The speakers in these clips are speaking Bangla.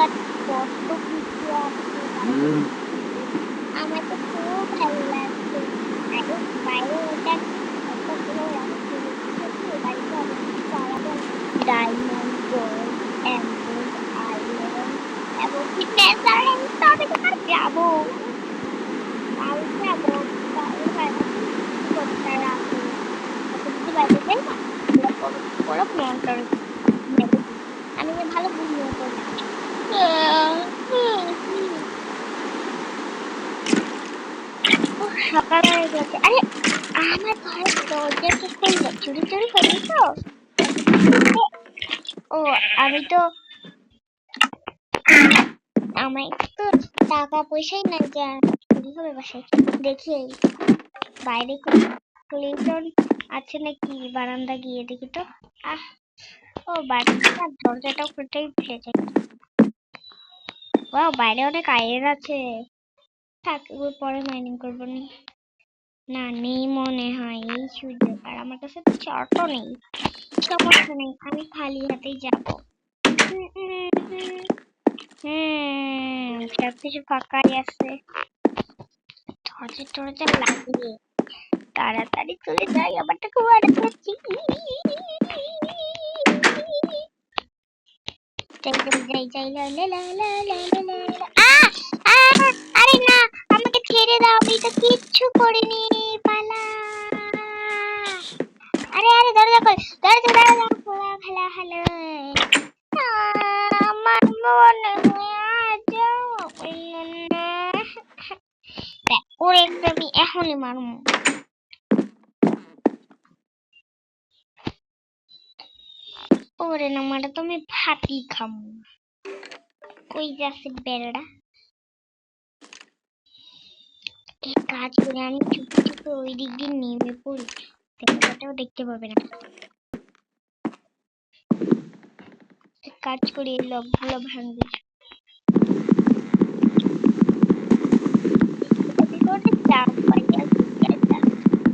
রাস্তাঘাট কত কিছু আছে, আমার তো খুব ভালো লাগছে। আরে বাইরে ওটা একটা পুরো আমি দেখেছি বাড়িতে অনেক কিছু পাওয়া যায়, ডায়মন্ড, গোল্ড, এমরাল্ড, আয়রন, এমনকি নেদারল্যান্ড। আমি তো যাবো, তাও যাবো, তাও এখন কি করতে রাখো, এখন যদি বাইরে যাই না ওরা মনটা মেরে দিই। আমি যে ভালো ঘুমিয়ে পড়েছি। সকাল হয়ে গেছে। আরে আমার ঘরের দরজা কি খুললো? চুরি টুরি হয়নি তো? ও আমি তো আমার তো টাকা পয়সাই নাই যে চুরি হবে বাসায়। দেখি বাইরে ক্লিনটন আছে নাকি, বারান্দা গিয়ে দেখি তো। আহ ও বারান্দার দরজাটা খুলতেই ভুলে যাই। ওয়াও, বাইরে অনেক আয়ের আছে। থাক, এগুলো পরে মাইনিং করবো নি। না নেই মনে হয় এই সুযোগ, আর আমার কাছে তো চার্টও নেই। সমস্যা নেই, আমি খালি হাতেই যাবো। সবকিছু ফাঁকাই আছে। দরজা টরজা লাগিয়ে তাড়াতাড়ি চলে যাই, আমার তো খুব আরাম হচ্ছে। যাই যাই যাই লা লা লা লা লা লা লা লা। আরে না, আমাকে ছেড়ে দাও, আমি তো কিচ্ছু করিনি। পালা। আরে আরে দরজা খোল, দরজা খোলা ফেলা হলো। আমার মনে ওরে আমি এখনই মারমু। ওরে না মারা তো আমি ভাতই খামু। কই যাচ্ছে বেড়া? এই কাজ করে আমি চুপি চুপি ওই দিক দিয়ে নেমে পড়ি, দেখাটাও দেখতে পাবে না। কাজ করে এই লকগুলো ভাঙবে।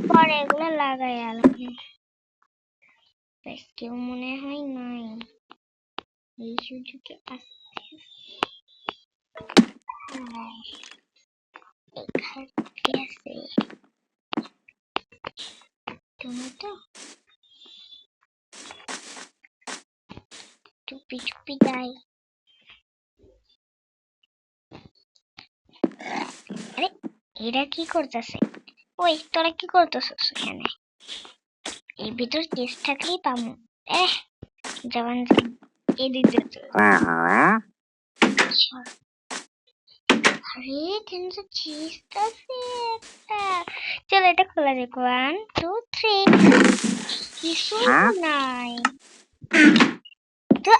পরে এগুলো লাগাই আলাদা। কেউ মনে হয় নাই এই সুযোগে আসতে। এখানে আছে তুমি তো চুপি চুপি যাই। আরে এরা কি করতেছে? ওই তোরা কি করতেছিস এখানে? এর ভিতর কেস থাকলেই পামু। জবান এদিক দিয়ে। আরে এখানে তো চেস্ট আছে একটা। চলো এটা খোলা যাক। 1 2 3। কিছু নাই তো।